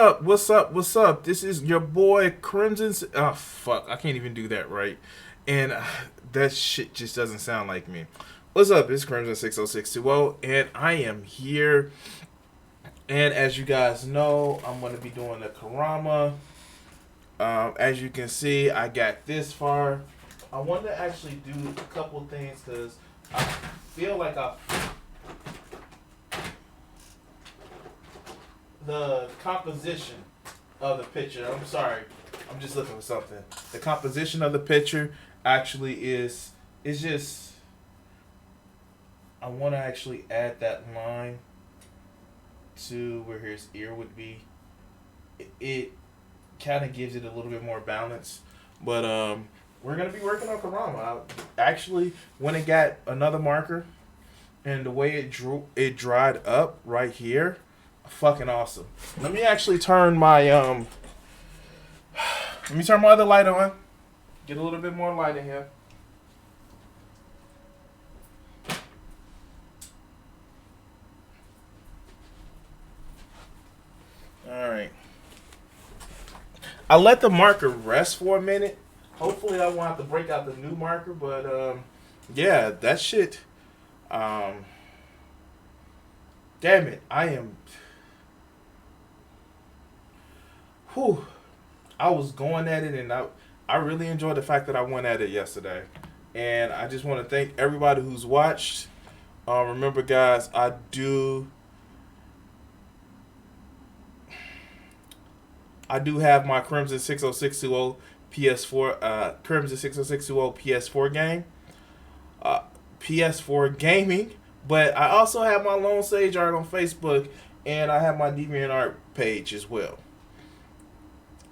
up? What's up? What's up? This is your boy Crimson. Oh fuck, I can't even do that right, and that shit just doesn't sound like me. What's up? It's Crimson 60620, and I am here. And as you guys know, I'm going to be doing the Kurama. As you can see, I got this far. I want to actually do a couple things because I feel like the composition of the picture. I'm sorry, I'm just looking for something. The composition of the picture actually is just. I want to actually add that line to where his ear would be. It kind of gives it a little bit more balance, but we're gonna be working on Kurama. I actually went and got another marker, and the way it dried up right here, fucking awesome. Let me actually turn my let me turn my other light on. Get a little bit more light in here. All right. I let the marker rest for a minute. Hopefully, I won't have to break out the new marker, but yeah, that shit. Damn it, I am. Whew. I was going at it, and I really enjoyed the fact that I went at it yesterday. And I just want to thank everybody who's watched. Remember, guys, I do have my Crimson 60620 PS4, Crimson 60620 PS4 game, PS4 gaming. But I also have my Lone Sage art on Facebook, and I have my DeviantArt page as well.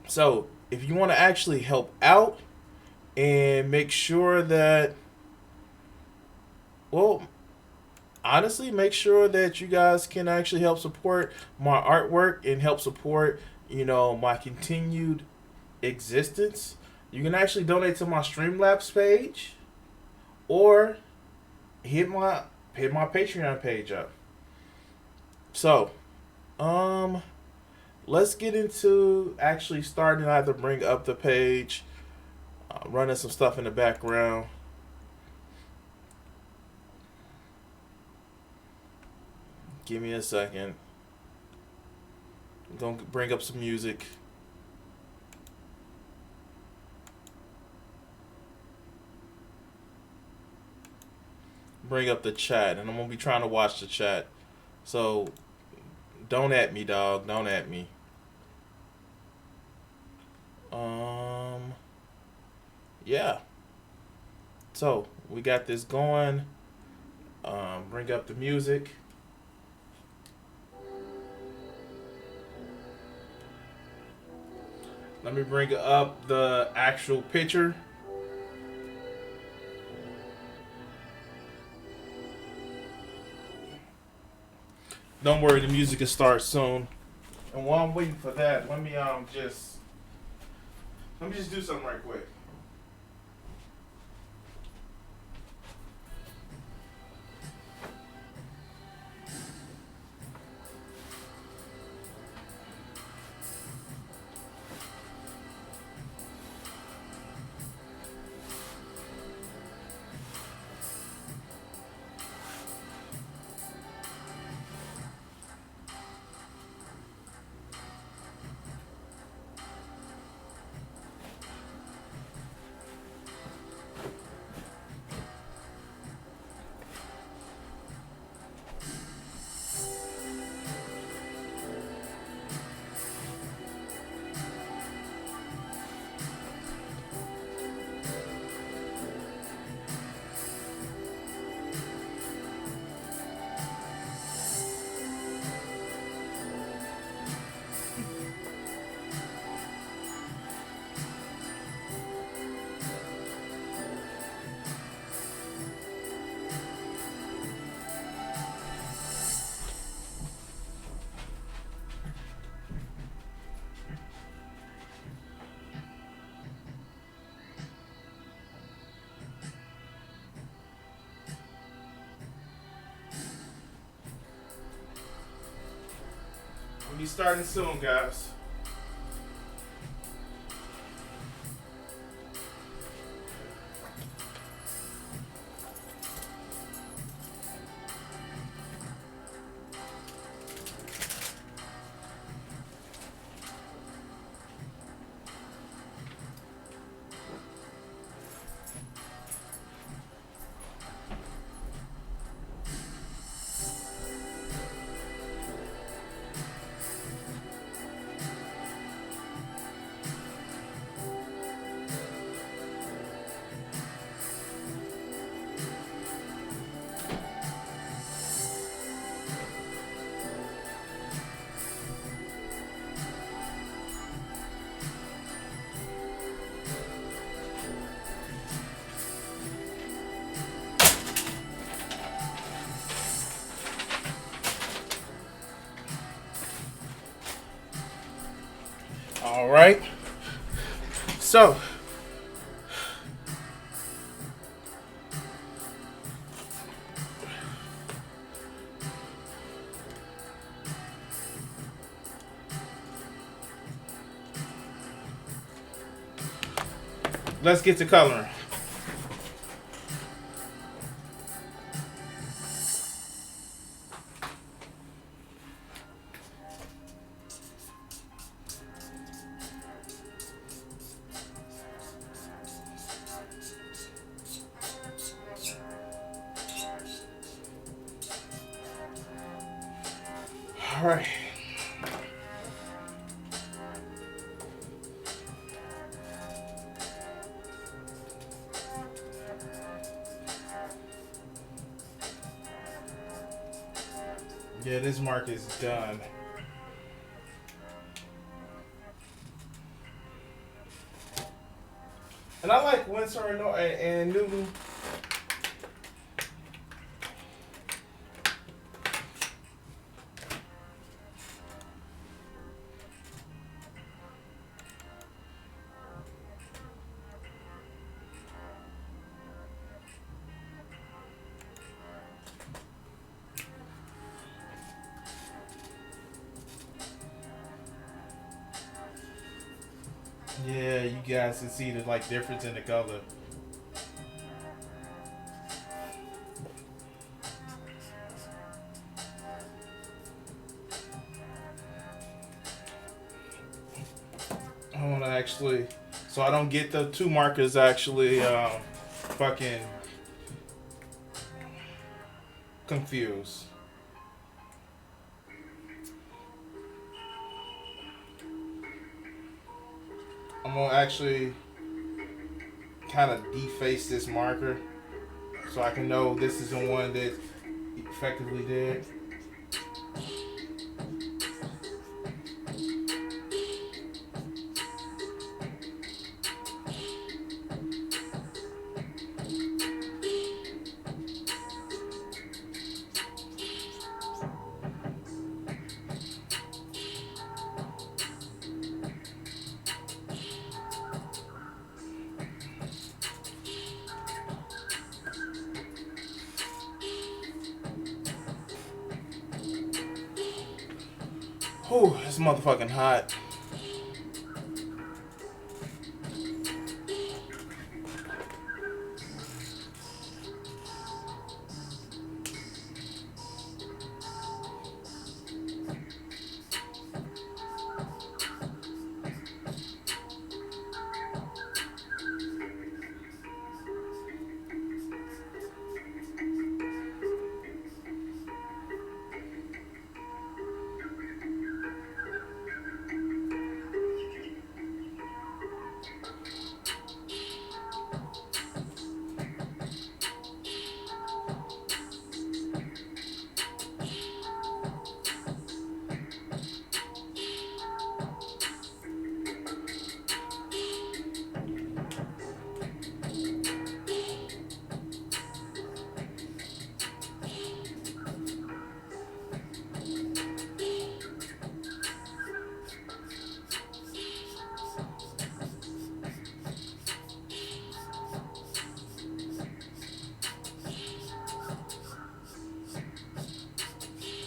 So if you want to actually help out and make sure that, well, honestly, make sure that you guys can actually help support my artwork and help support, my continued existence. You can actually donate to my Streamlabs page or hit my Patreon page up. So, let's get into actually starting. I have to bring up the page, running some stuff in the background. Give me a second. I'm going to bring up some music. Bring up the chat, and I'm going to be trying to watch the chat. So, don't at me, dog. Don't at me. Yeah. So, we got this going. Bring up the music. Let me bring up the actual picture. Don't worry, the music will start soon. And while I'm waiting for that, let me just do something right quick. We'll be starting soon, guys. All right. So, let's get to coloring. All right. Yeah, this mark is done. And I like Winsor and Newton. Yeah, you guys can see the like difference in the color. I want to actually, so I don't get the two markers actually fucking confused. I'm gonna actually kind of deface this marker so I can know this is the one that effectively did. Whew, it's motherfucking hot.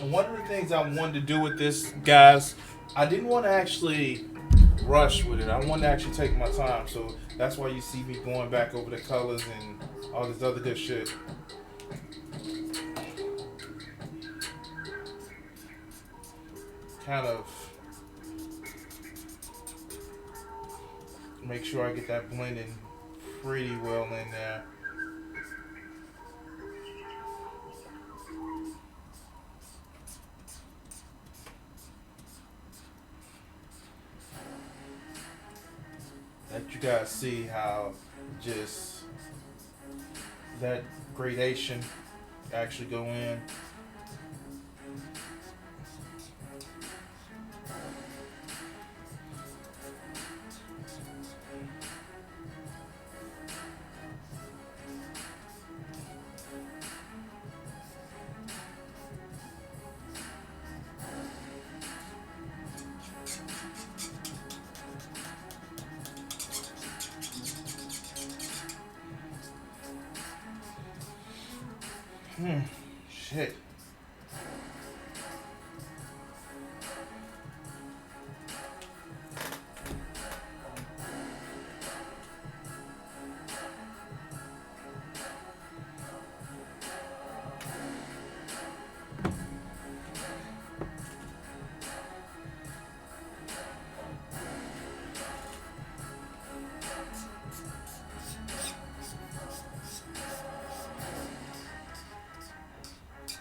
And one of the things I wanted to do with this, guys, I didn't want to actually rush with it. I wanted to actually take my time. So that's why you see me going back over the colors and all this other good shit. Kind of make sure I get that blending pretty well in there. Let you guys see how just that gradation actually go in. Shit.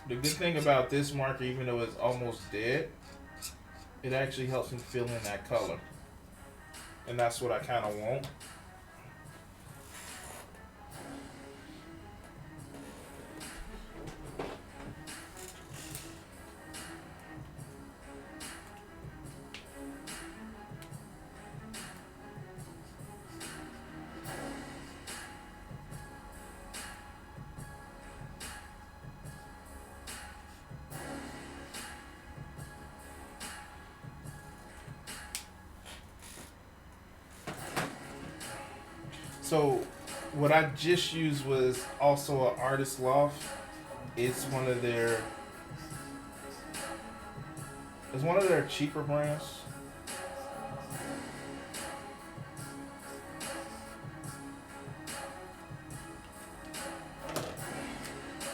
The good thing about this marker, even though it's almost dead, it actually helps me fill in that color. And that's what I kind of want. So what I just used was also an Artist Loft. It's one of their cheaper brands.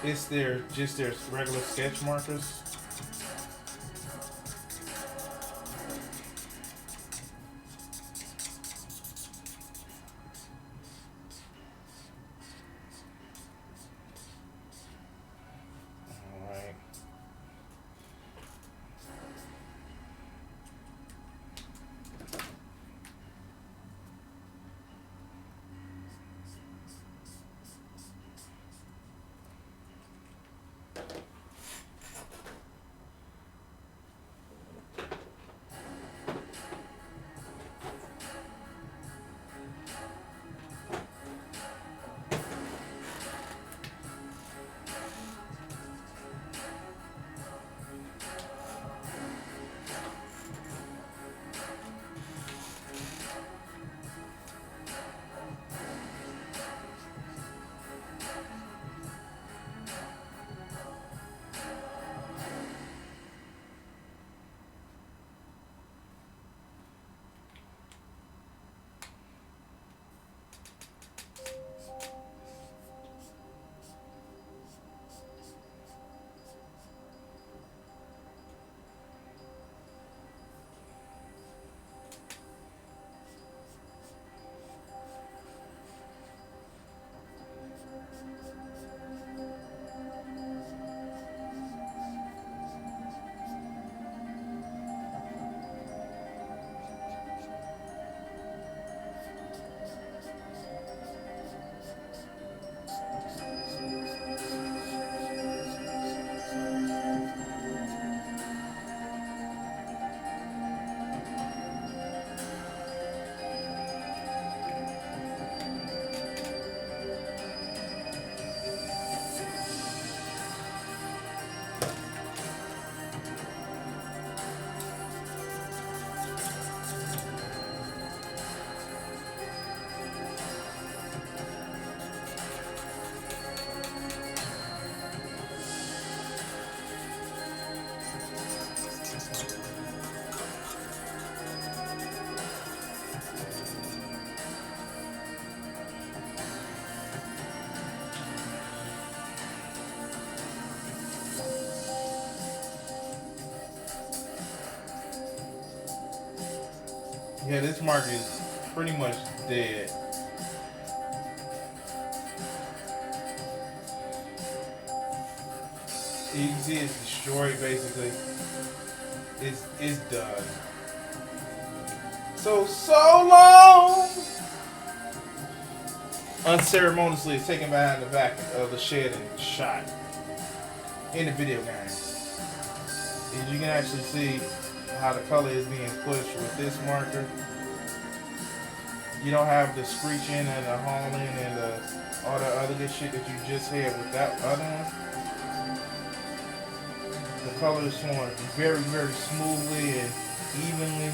It's their regular sketch markers. Yeah, this marker is pretty much dead. You can see it's destroyed basically. It's done. So long! Unceremoniously is taken behind the back of the shed and shot in the video game. And you can actually see how the color is being pushed with this marker. You don't have the screeching and the hauling and all the other good shit that you just had with that other one. The color is flowing very, very smoothly and evenly.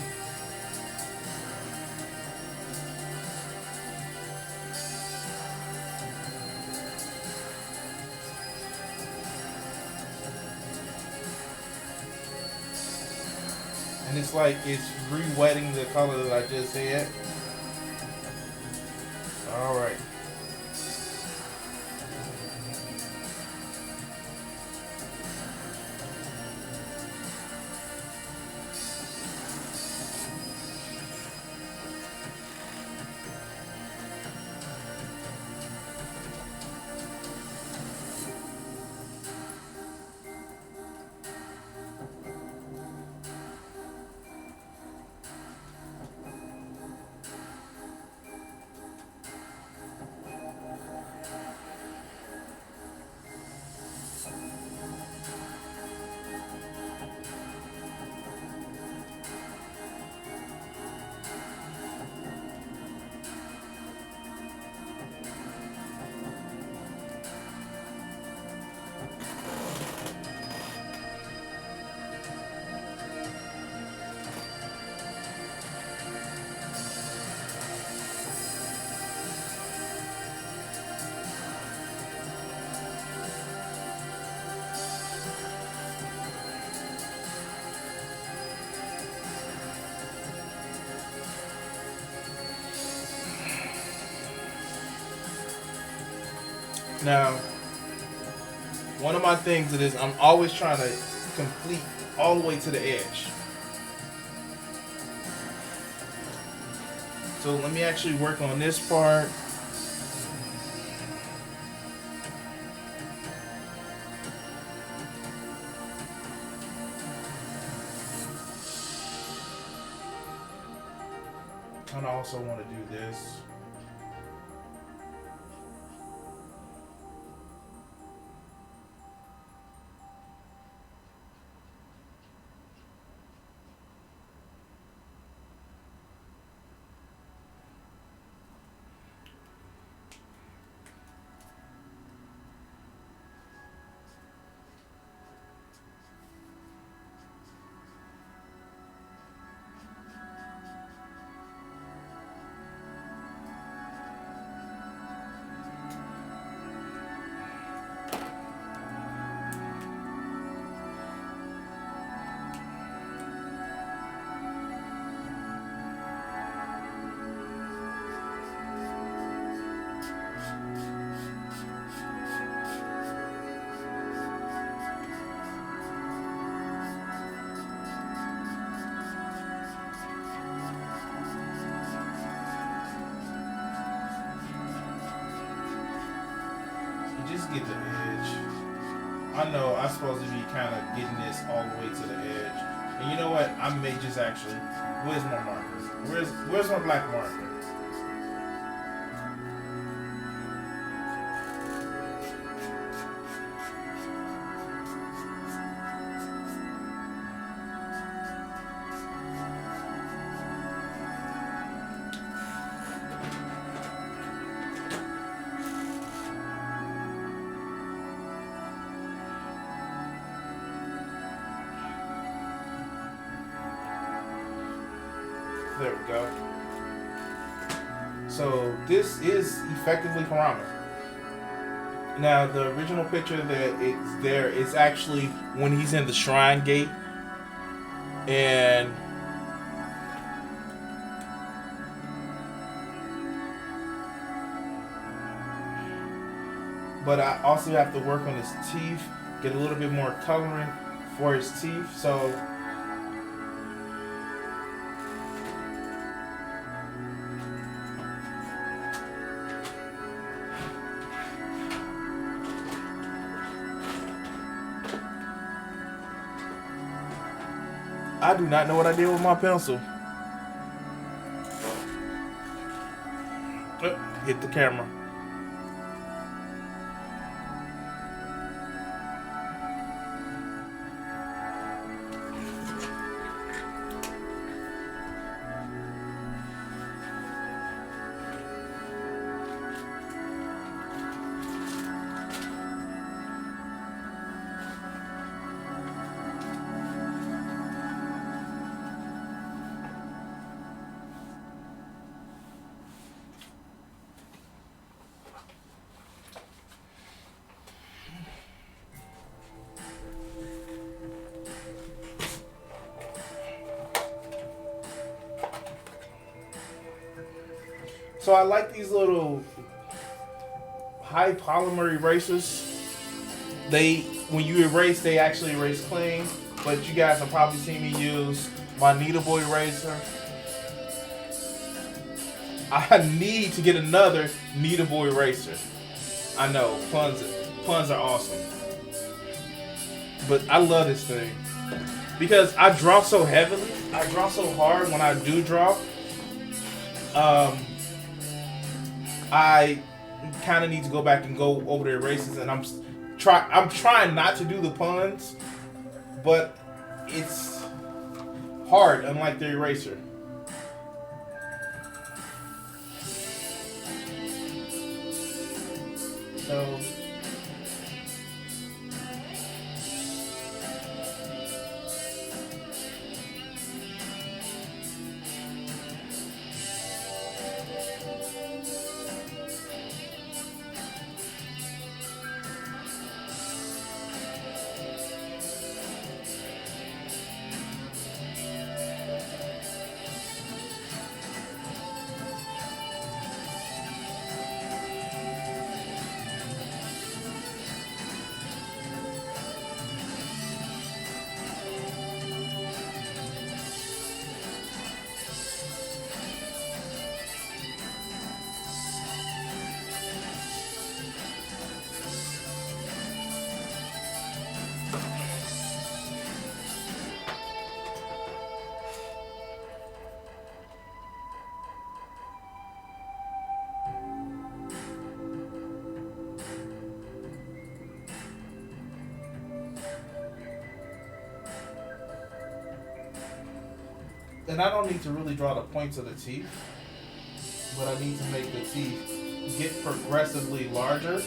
and it's like it's re-wetting the color that I just had. All right. Now, one of my things that is I'm always trying to complete all the way to the edge. So let me actually work on this part. And I also want to do this. Just get the edge. I know I'm supposed to be kind of getting this all the way to the edge. And you know what? I may just actually. Where's my marker? Where's my black marker? There we go. So this is effectively Kurama. Now the original picture that it's there is actually when he's in the shrine gate, and but I also have to work on his teeth, get a little bit more coloring for his teeth. So I do not know what I did with my pencil. Oh, hit the camera. So I like these little high polymer erasers. They, when you erase, they actually erase clean. But you guys have probably seen me use my needleable eraser. I need to get another needleable eraser. I know, puns are awesome. But I love this thing. Because I draw so heavily, I draw so hard when I do draw. I kind of need to go back and go over the erasers, and I'm trying not to do the puns, but it's hard, unlike the eraser. So and I don't need to really draw the points of the teeth, but I need to make the teeth get progressively larger. The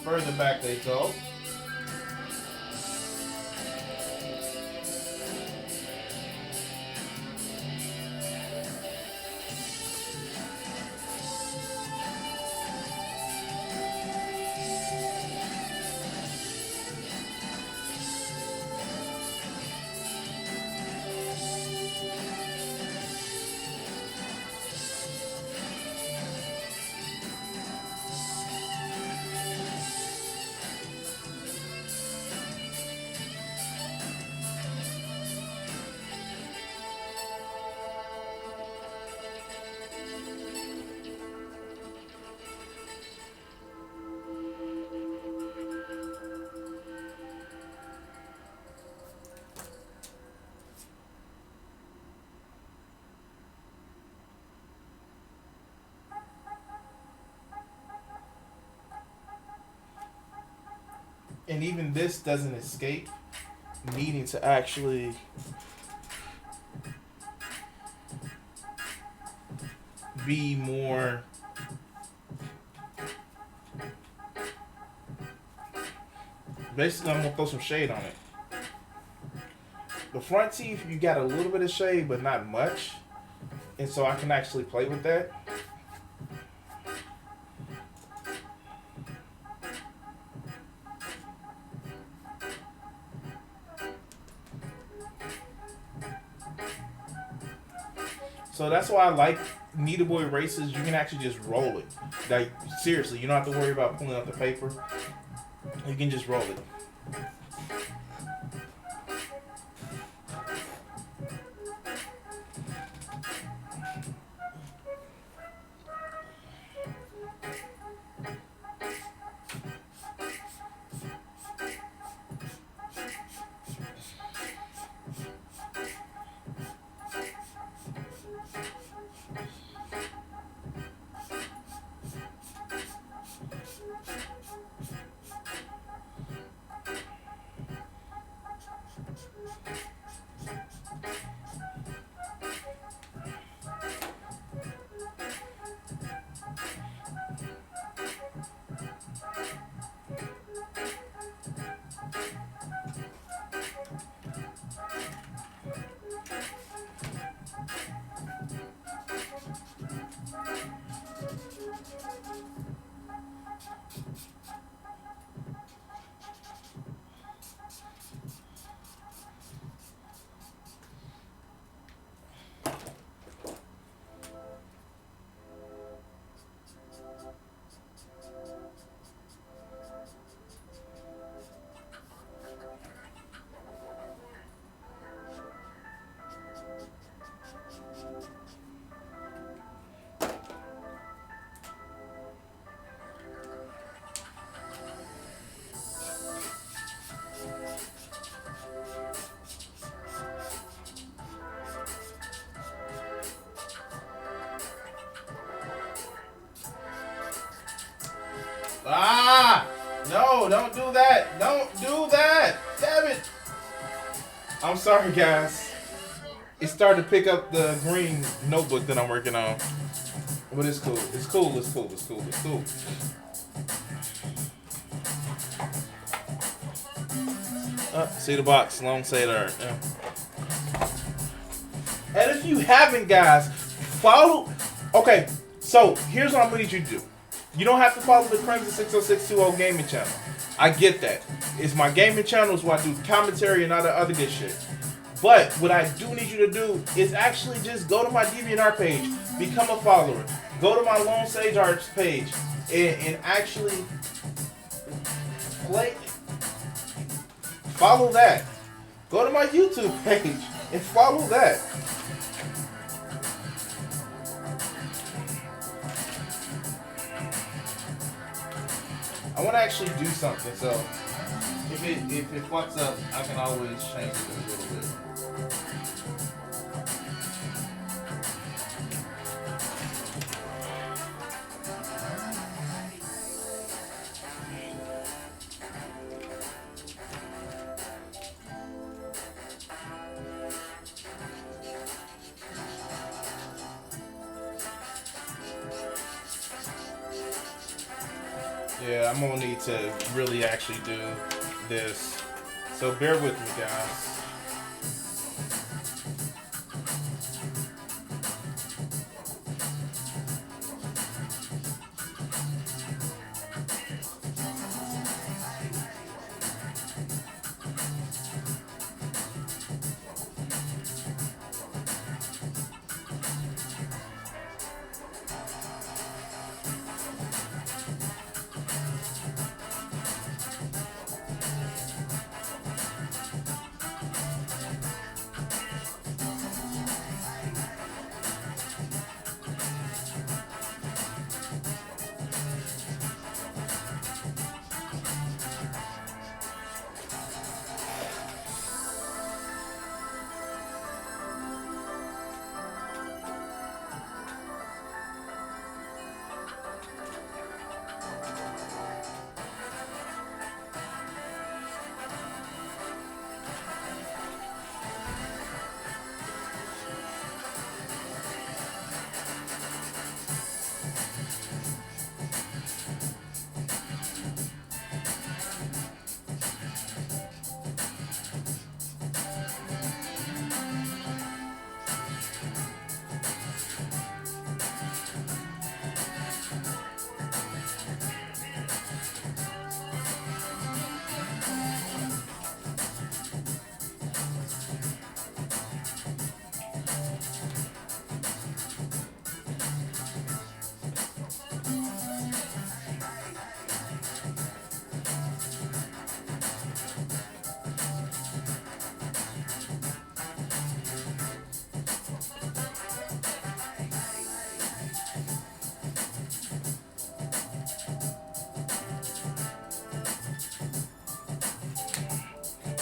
further back they go. And even this doesn't escape needing to actually be more basically. I'm gonna throw some shade on it. The front teeth, you got a little bit of shade but not much, and so I can actually play with that. So that's why I like kneadable erasers. You can actually just roll it. Like, seriously, you don't have to worry about pulling out the paper. You can just roll it. Ah! No, don't do that. Don't do that. Damn it. I'm sorry, guys. It started to pick up the green notebook that I'm working on. But it's cool. It's cool. It's cool. It's cool. It's cool. See the box. Long say there. Yeah. And if you haven't, guys, follow. Okay, so here's what I'm gonna need you to do. You don't have to follow the Crimson 60620 gaming channel. I get that. It's my gaming channel. It's where I do commentary and all the other good shit. But what I do need you to do is actually just go to my DeviantArt page, become a follower. Go to my Lone Sage Arts page and actually follow that. Go to my YouTube page and follow that. I want to actually do something, so if it fucks up, I can always change it a little bit. Yeah, I'm gonna need to really actually do this. So bear with me, guys.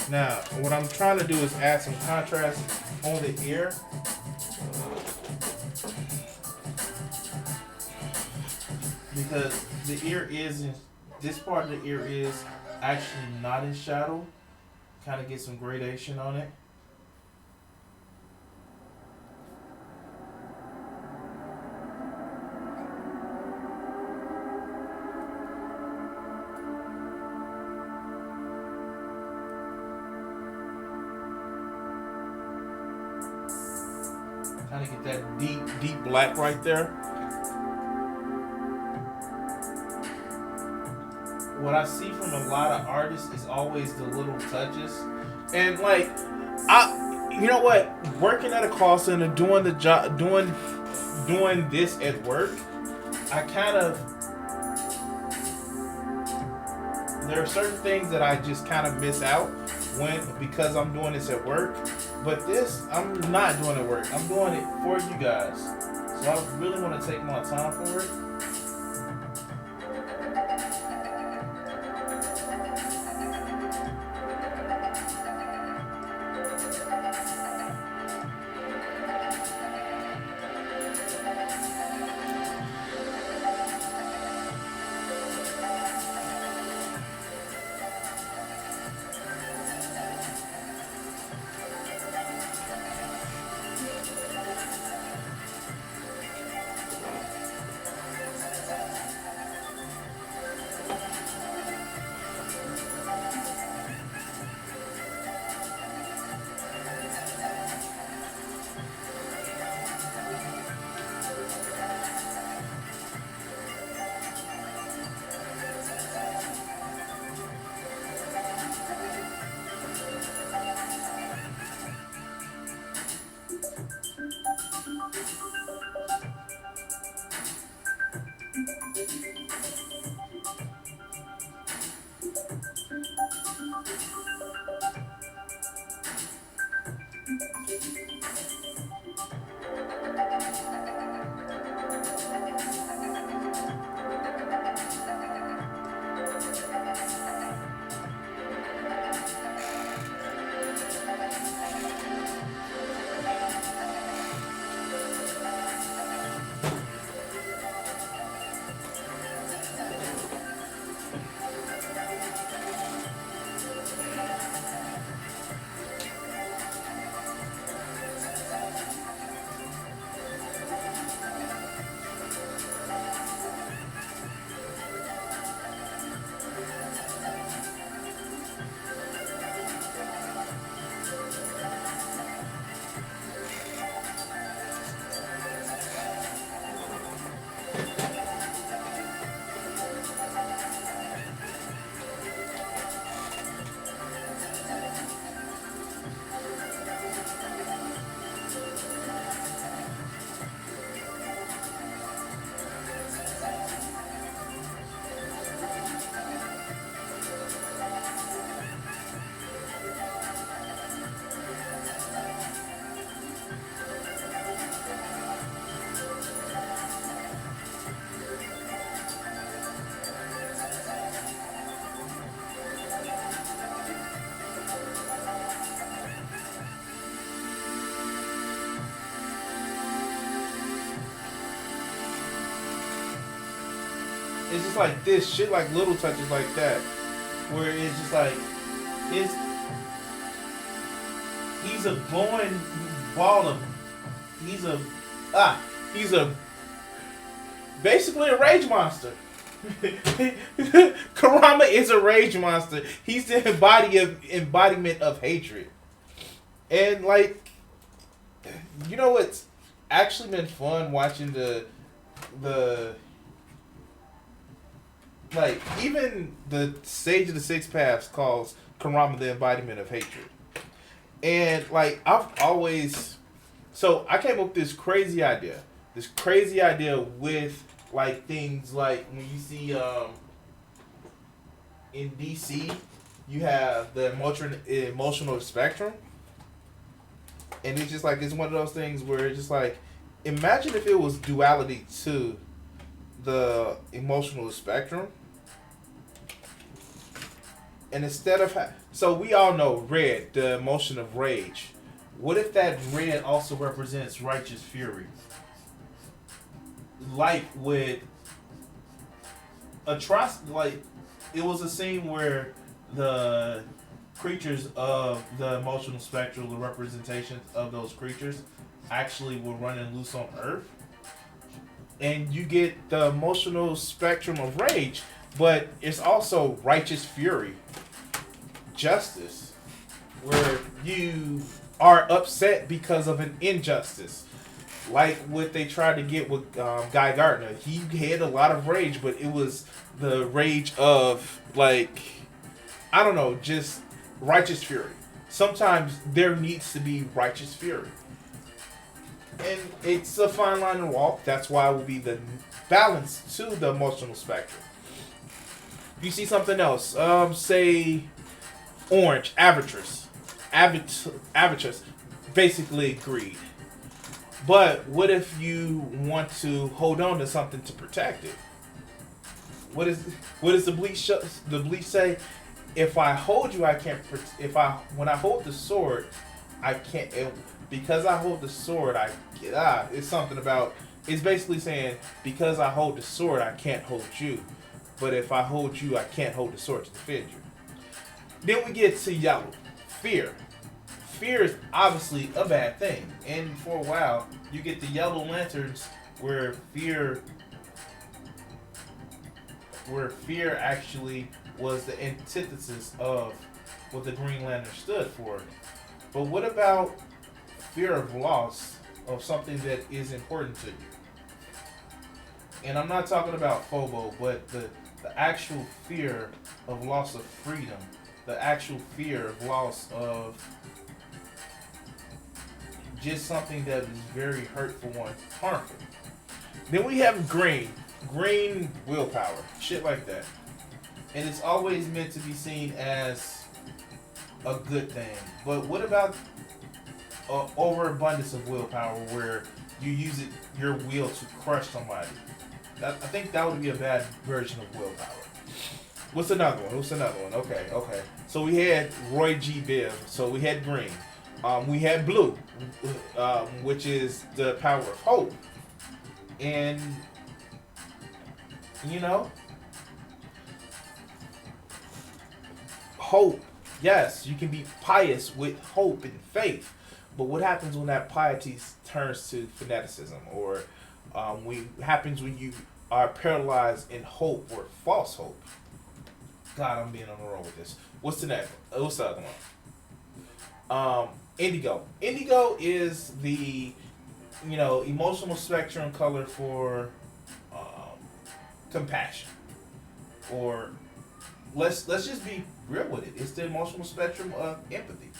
Now, what I'm trying to do is add some contrast on the ear. Because the ear is, this part of the ear is actually not in shadow. Kind of get some gradation on it. Kind of get that deep black right there. What I see from a lot of artists is always the little touches. And like, you know what? Working at a call center, doing the job, doing this at work, I kind of, there are certain things that I just kind of miss out because I'm doing this at work. But this, I'm not doing it at work. I'm doing it for you guys. So I really want to take my time for it. It's just like this shit, like little touches like that, where it's just like it's he's a glowing ball of he's a he's a basically a rage monster. Kurama is a rage monster. He's the embodiment of hatred. And like, you know what's actually been fun watching the like even the Sage of the Six Paths calls Kurama the embodiment of hatred. And like I've always so I came up with this crazy idea. This crazy idea with like things like when you see in DC you have the emotional spectrum. And it's just like it's one of those things where it's just like imagine if it was duality to the emotional spectrum. And instead of so we all know red, the emotion of rage. What if that red also represents righteous fury? Like with atrocity, like it was a scene where the creatures of the emotional spectrum, the representations of those creatures, actually were running loose on Earth, and you get the emotional spectrum of rage, but it's also righteous fury, justice, where you are upset because of an injustice. Like what they tried to get with Guy Gardner. He had a lot of rage, but it was the rage of, like, I don't know, just righteous fury. Sometimes there needs to be righteous fury. And it's a fine line to walk. That's why it will be the balance to the emotional spectrum. You see something else. Say orange, avarice. Avarice. Basically greed. But what if you want to hold on to something to protect it? What does the bleach say? If I hold you, I can't. When I hold the sword, I can't. Because I hold the sword, it's something about. It's basically saying because I hold the sword, I can't hold you. But if I hold you, I can't hold the sword to defend you. Then we get to yellow, fear. Fear is obviously a bad thing, and for a while you get the yellow lanterns where fear actually was the antithesis of what the Green Lantern stood for. But what about fear of loss of something that is important to you? And I'm not talking about FOBO, but the actual fear of loss of freedom, the actual fear of loss of just something that is very hurtful and harmful. Then we have green. green willpower, shit like that. And it's always meant to be seen as a good thing. But what about overabundance of willpower where you use your will to crush somebody? I think that would be a bad version of willpower. What's another one? Okay. So we had Roy G. Biv. So we had green. We had blue, which is the power of hope. And, you know, hope. Yes, you can be pious with hope and faith. But what happens when that piety turns to fanaticism? Or what happens when you are paralyzed in hope or false hope? God, I'm being on the roll with this. What's the next? What's the other one? Indigo. Indigo is the, emotional spectrum color for compassion. Or let's just be real with it. It's the emotional spectrum of empathy.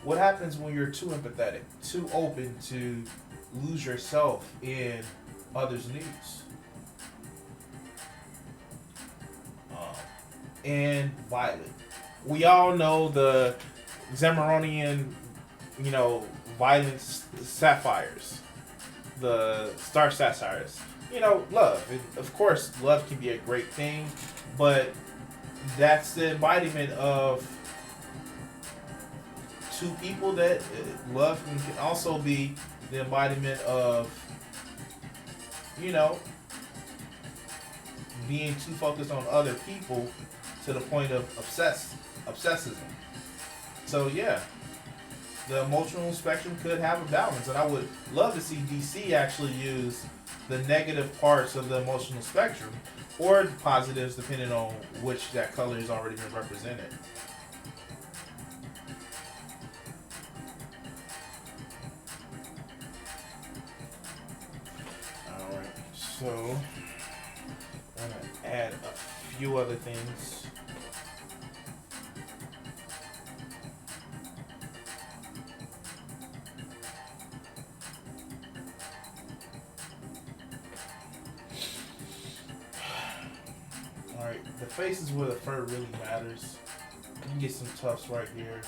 What happens when you're too empathetic, too open to lose yourself in others' needs? And violet. We all know the Zamaronian, violet sapphires, the star sapphires. Love. And of course, love can be a great thing, but that's the embodiment of two people that love can also be the embodiment of, being too focused on other people to the point of obsessism. So yeah, the emotional spectrum could have a balance, and I would love to see DC actually use the negative parts of the emotional spectrum or the positives, depending on which that color has already been represented. All right, so I'm gonna add a few other things. Alright, the face is where the fur really matters. You can get some tufts right here.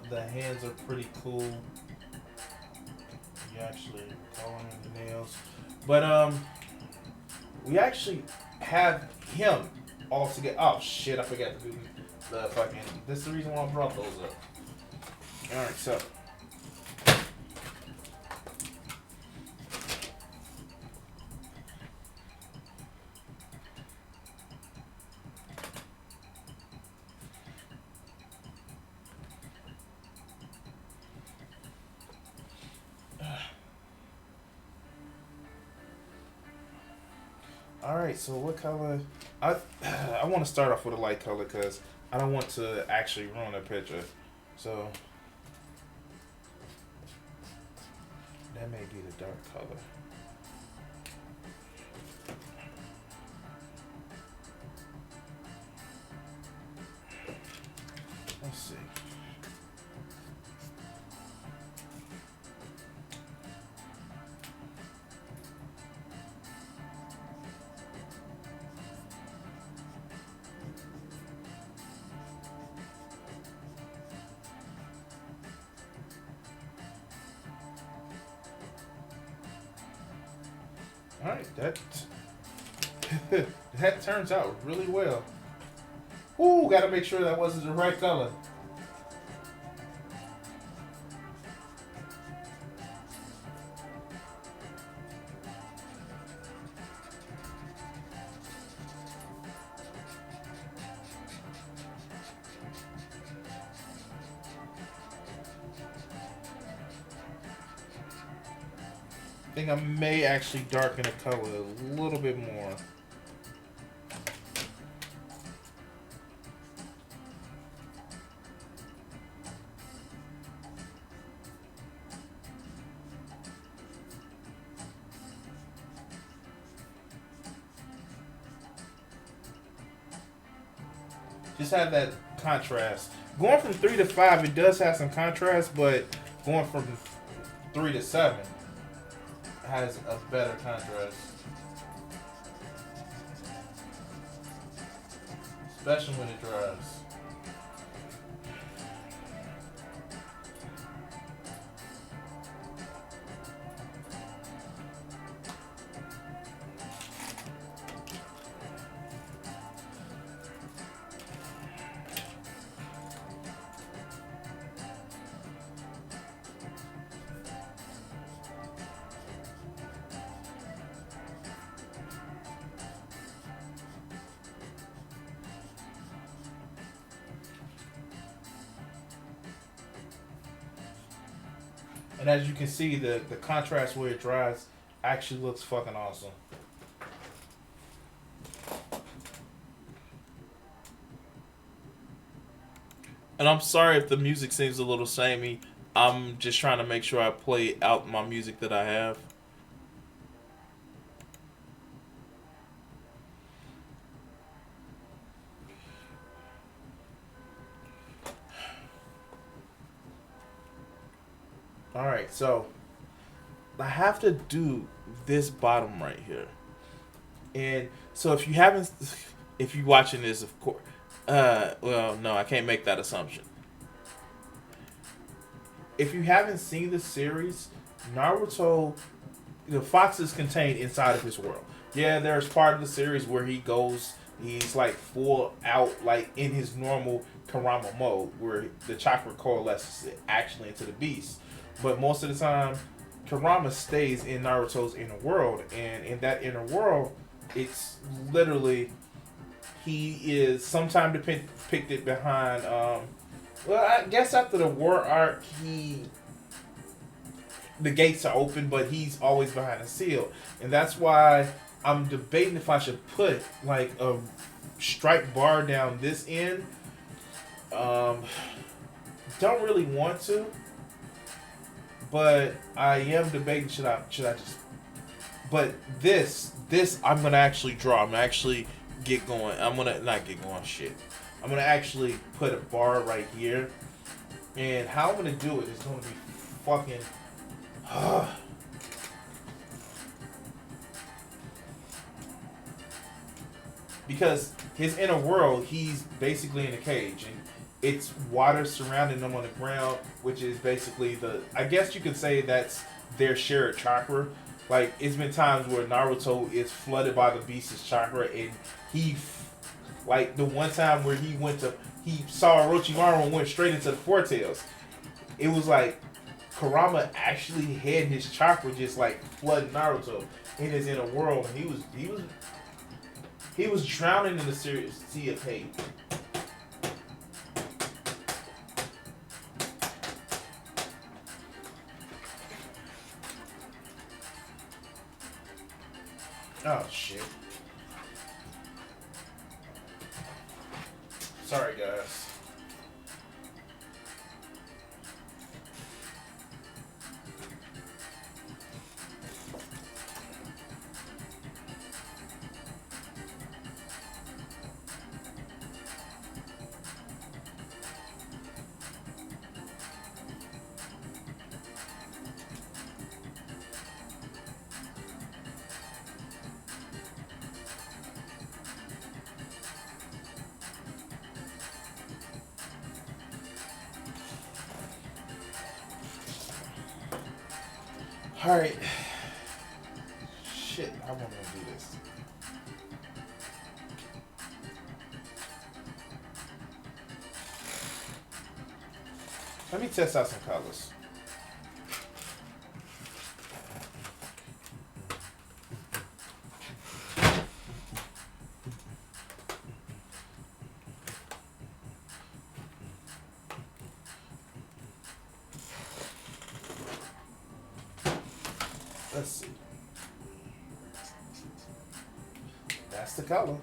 The hands are pretty cool. You actually coloring the nails. But we actually have him all together. Oh shit, I forgot to do the fucking, this is the reason why I brought those up. Alright, so alright, so what color? I want to start off with a light color because I don't want to actually ruin the picture. So that may be the dark color. Let's see. Alright, that turns out really well. Ooh, gotta make sure that wasn't the right color. I think I may actually darken the color a little bit more. Just have that contrast. Going from 3 to 5, it does have some contrast, but going from 3 to 7 has a better contrast. especially when it dries. And as you can see, the contrast where it dries actually looks fucking awesome. And I'm sorry if the music seems a little samey. I'm just trying to make sure I play out my music that I have. Alright, so I have to do this bottom right here. And so if you watching this, of course, well, no, I can't make that assumption. If you haven't seen the series, Naruto, the Fox is contained inside of his world. Yeah, there's part of the series where he's like full out, like in his normal Kurama mode, where the chakra coalesces actually into the beast. But most of the time, Kurama stays in Naruto's inner world, and in that inner world, it's literally he is sometimes depicted behind. Well, I guess after the war arc, the gates are open, but he's always behind a seal, and that's why I'm debating if I should put like a striped bar down this end. Don't really want to, but I am debating should I just. But this I'm gonna actually draw. I'm gonna actually get going. I'm gonna not get going. Shit. I'm gonna actually put a bar right here, and how I'm gonna do it is gonna be fucking. Because his inner world, he's basically in a cage, and it's water surrounding them on the ground, which is basically I guess you could say that's their shared chakra. Like, it's been times where Naruto is flooded by the beast's chakra, and like the one time where he saw Orochimaru and went straight into the Four Tails. It was like Kurama actually had his chakra just like flooding Naruto in his inner world, and he was drowning in the sea of hate. Oh shit. Sorry guys. Alright. Shit, I want to do this. Let me test out some colors. Let's see. That's the color.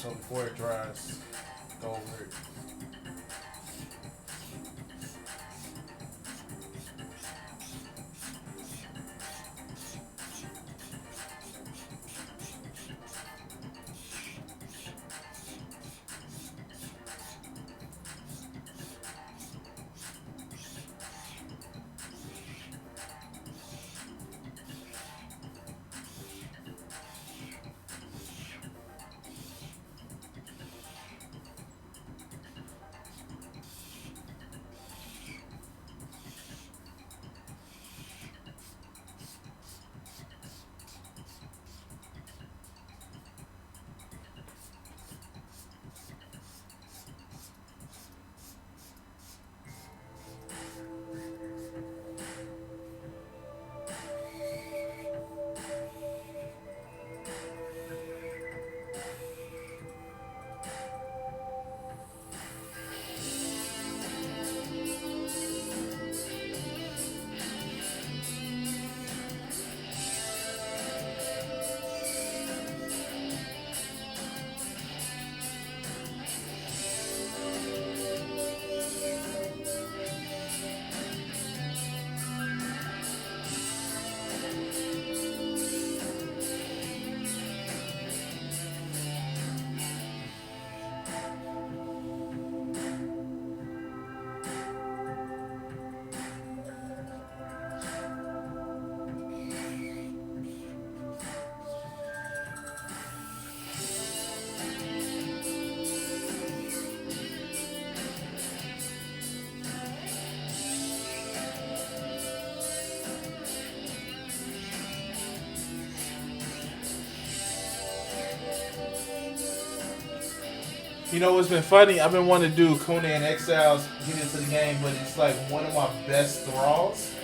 so before it dries, go over it. You know what's been funny? I've been wanting to do Conan Exiles, get into the game, but it's like one of my best thralls.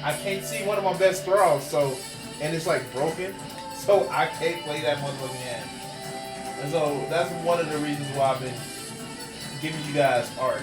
I can't see one of my best thralls, so, and it's like broken, so I can't play that motherfucking game. And so that's one of the reasons why I've been giving you guys art.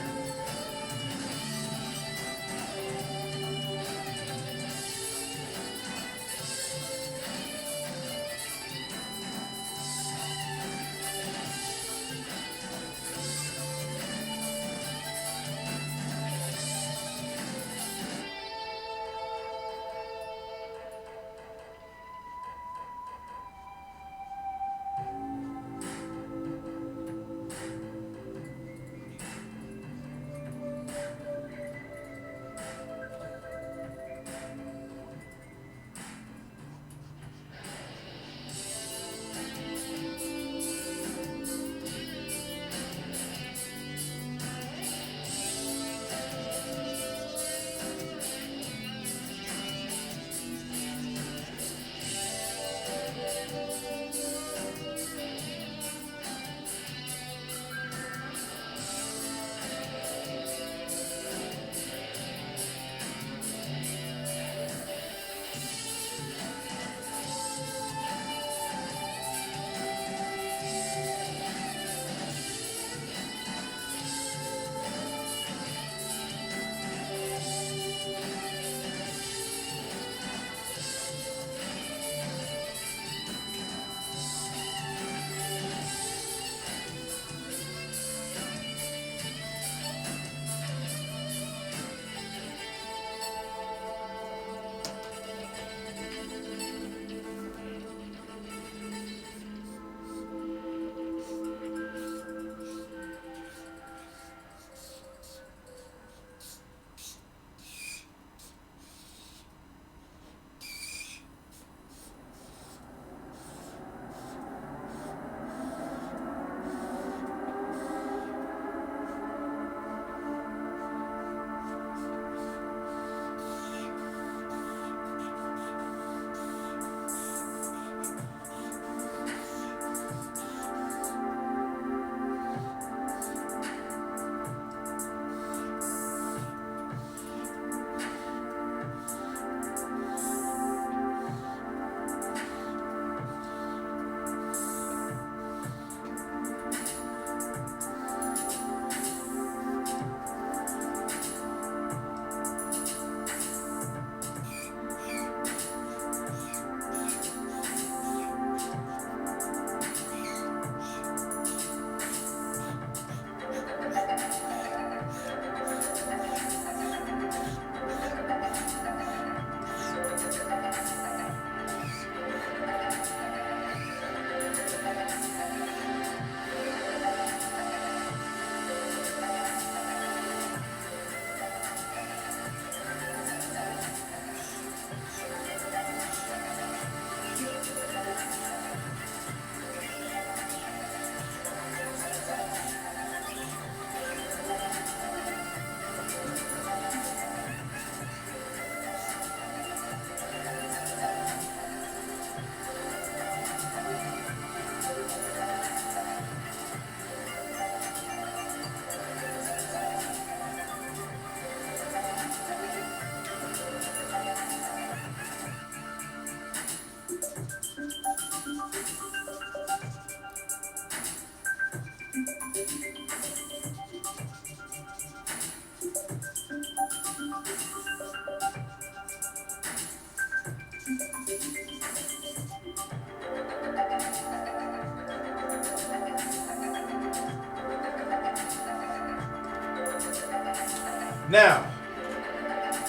Now,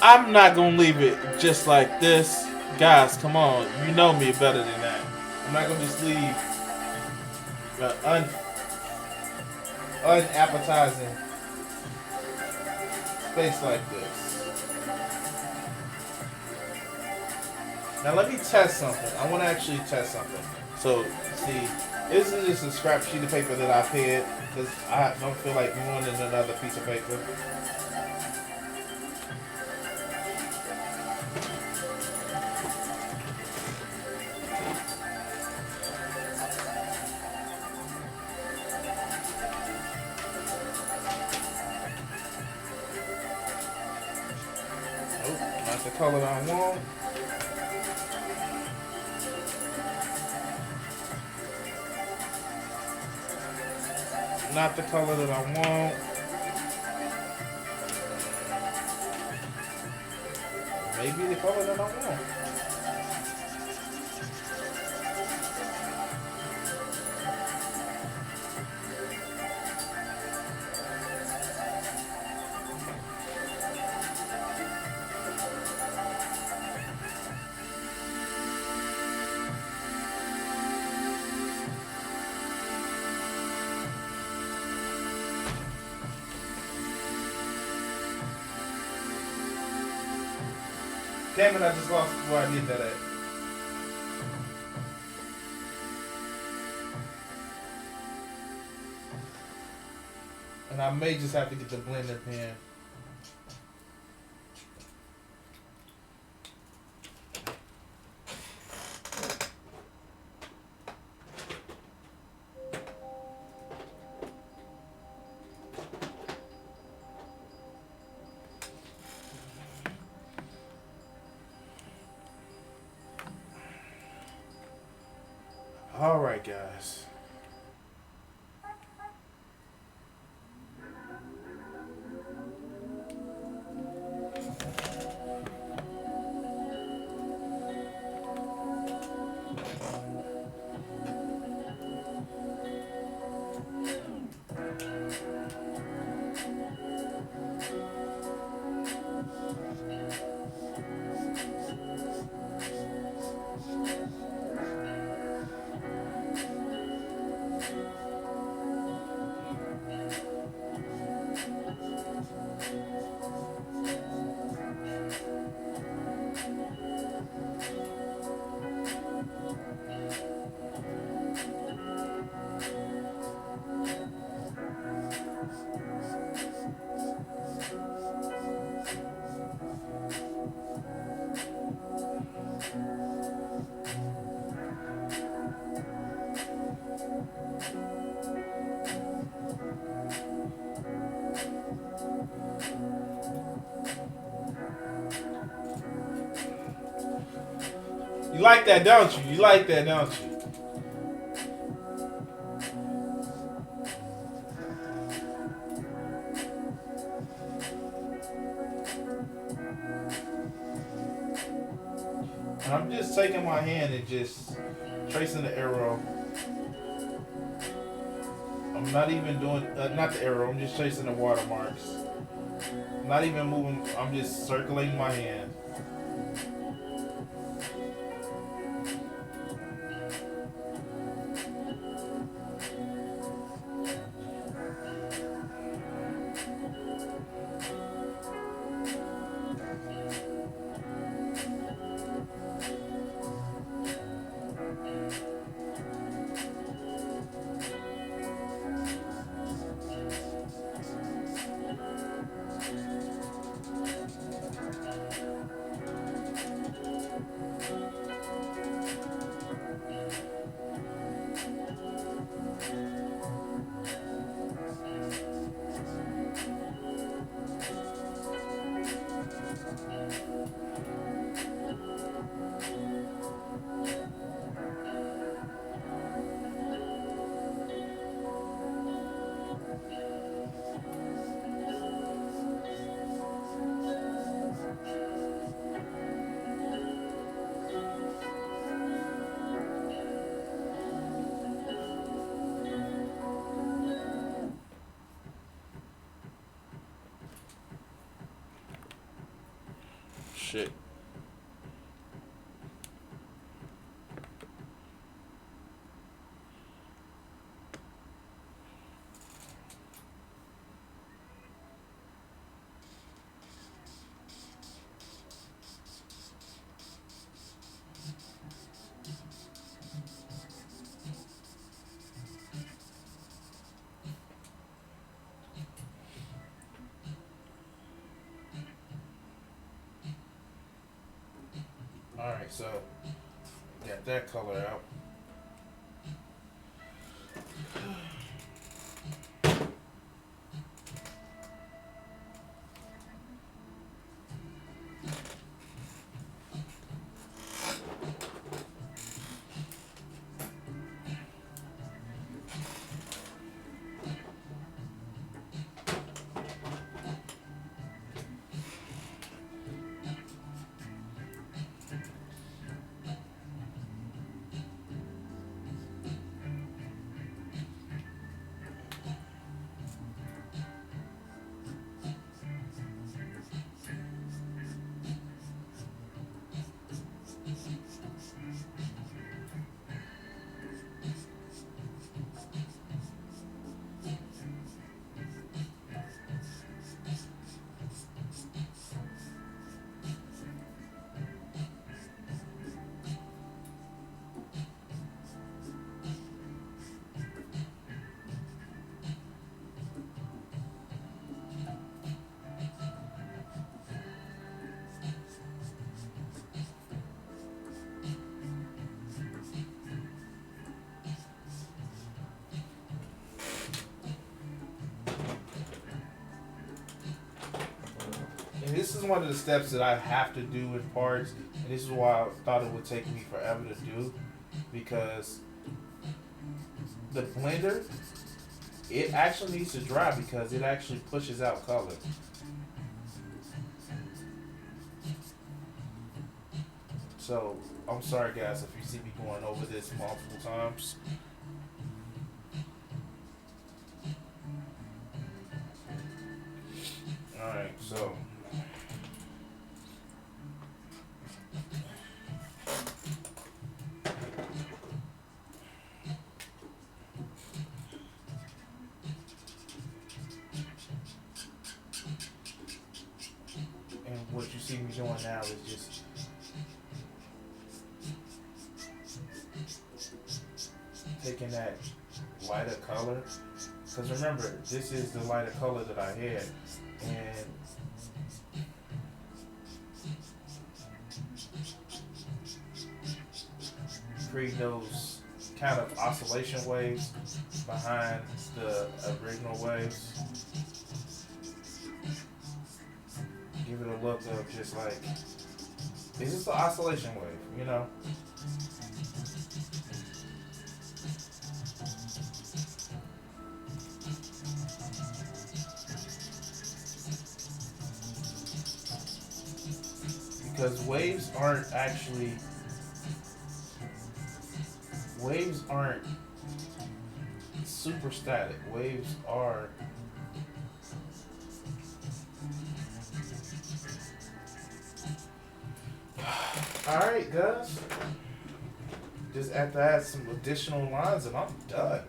I'm not gonna leave it just like this. Guys, come on. You know me better than that. I'm not gonna just leave an unappetizing space like this. Now let me test something. I want to actually test something. So, see, this is just a scrap sheet of paper that I've had because I don't feel like ruining another piece of paper. Oh, not the color that I want. Not the color that I want. Maybe the color that I want. Damn it, I just lost where I did that at. And I may just have to get the blender pen. All right, guys. You like that, don't you? You like that, don't you? And I'm just taking my hand and just tracing the arrow. I'm not even doing, not the arrow, I'm just tracing the watermarks. I'm not even moving, I'm just circulating my hand. shit. Alright, so got that color out. And this is one of the steps that I have to do in parts, and this is why I thought it would take me forever to do, because the blender, it actually needs to dry because it actually pushes out color. So I'm sorry guys if you see me going over this multiple times. Alright, so and what you see me doing now is just taking that lighter color, because remember, this is the lighter color that I had, and create those kind of oscillation waves behind the original waves. Give it a look of just like, it's just an oscillation wave, you know? Because waves aren't super static. Waves are alright guys. Just have to add some additional lines and I'm done.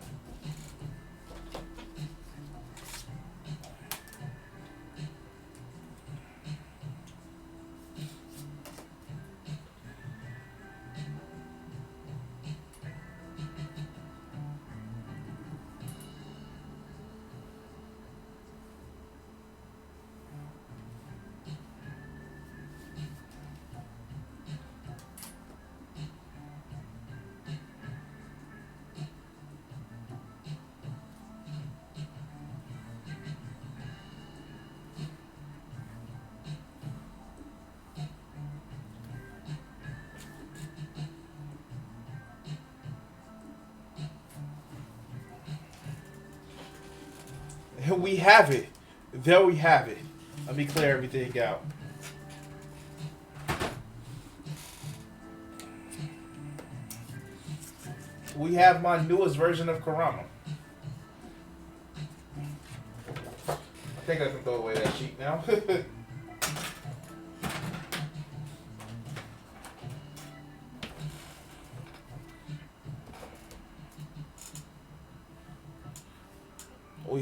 We have it. There we have it. Let me clear everything out. We have my newest version of Kurama. I think I can throw away that sheet now.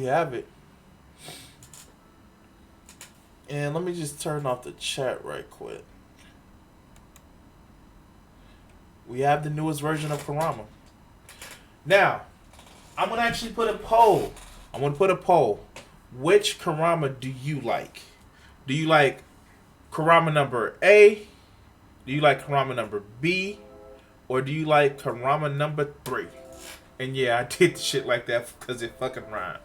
you have it. And let me just turn off the chat right quick. We have the newest version of Kurama. Now, I'm going to actually put a poll. I'm going to put a poll. Which Kurama do you like? Do you like Kurama number A? Do you like Kurama number B? Or do you like Kurama number 3? And yeah, I did shit like that because it fucking rhymed.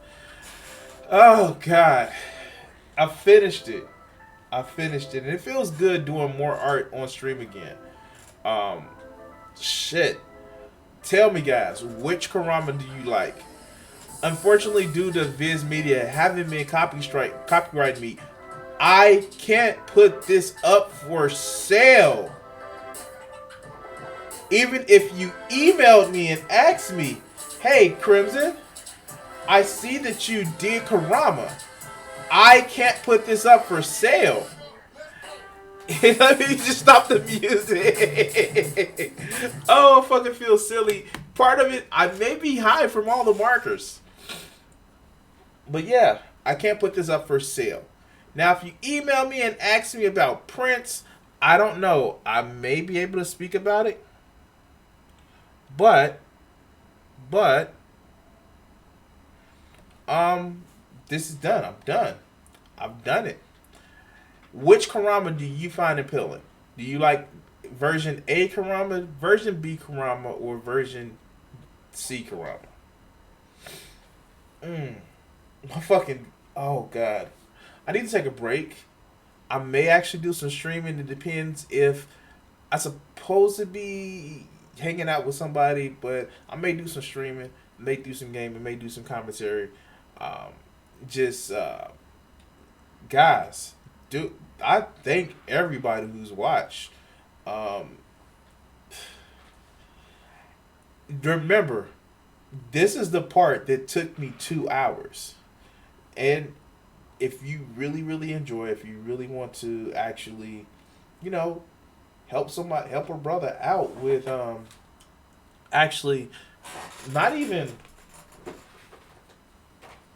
Oh, God. I finished it. And it feels good doing more art on stream again. Shit. Tell me, guys, which Kurama do you like? Unfortunately, due to Viz Media having been copyrighting me, I can't put this up for sale. Even if you emailed me and asked me, hey, Crimson, I see that you did Kurama. I can't put this up for sale. Let me just stop the music. Oh, I fucking feel silly. Part of it, I may be high from all the markers. But yeah, I can't put this up for sale. Now, if you email me and ask me about prints, I don't know. I may be able to speak about it. But, this is done. I'm done. I've done it. Which Kurama do you find appealing? Do you like version A Kurama, version B Kurama, or version C Kurama? Oh God. I need to take a break. I may actually do some streaming. It depends if I'm supposed to be hanging out with somebody, but I may do some streaming, may do some gaming, may do some commentary. Guys, I thank everybody who's watched. Remember, this is the part that took me 2 hours. And if you really, really enjoy, if you really want to actually, help a brother out with, actually, not even,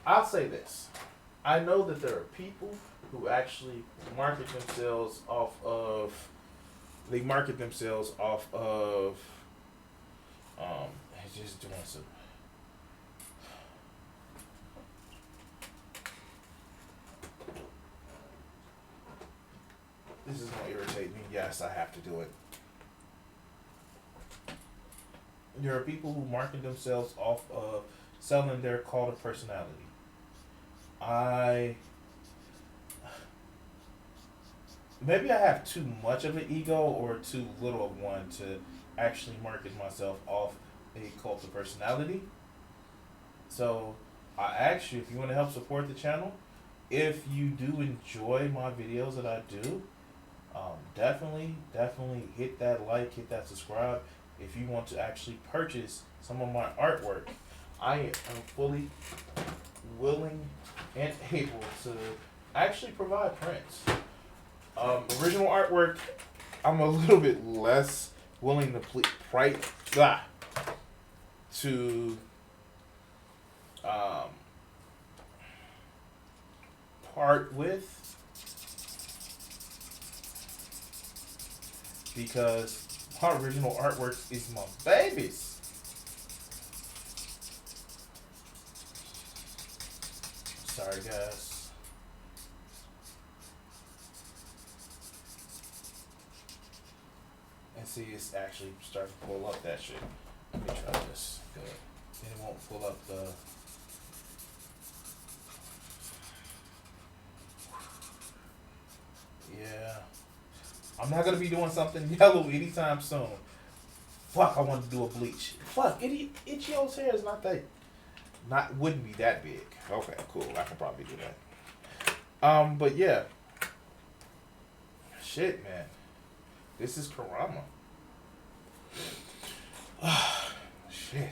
I'll say this. I know that there are people who actually market themselves off of, just doing some. This is going to irritate me. Yes, I have to do it. There are people who market themselves off of selling their call to personality. Maybe I have too much of an ego or too little of one to actually market myself off a cult of personality. So I ask you, if you want to help support the channel, if you do enjoy my videos that I do, definitely hit that like, hit that subscribe. If you want to actually purchase some of my artwork, I am fully willing and able to actually provide prints. Original artwork, I'm a little bit less willing to part with, because my original artwork is my babies. Sorry, guys. And see, it's actually starting to pull up that shit. Let me try this. Good. Then it won't pull up the. Yeah. I'm not gonna be doing something yellow anytime soon. Fuck, I want to do a bleach. Fuck, Ichio's hair is wouldn't be that big. Okay, cool. I can probably do that. But yeah. Shit, man. This is Kurama. Shit.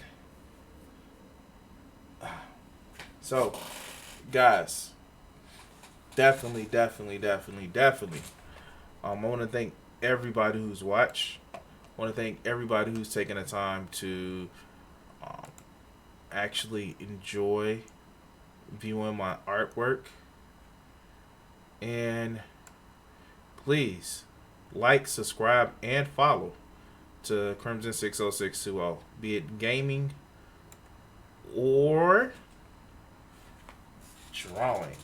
So, guys, definitely. I want to thank everybody who's watched. I want to thank everybody who's taken the time to actually enjoy viewing my artwork. And please like, subscribe, and follow to Crimson 60620, be it gaming or drawing.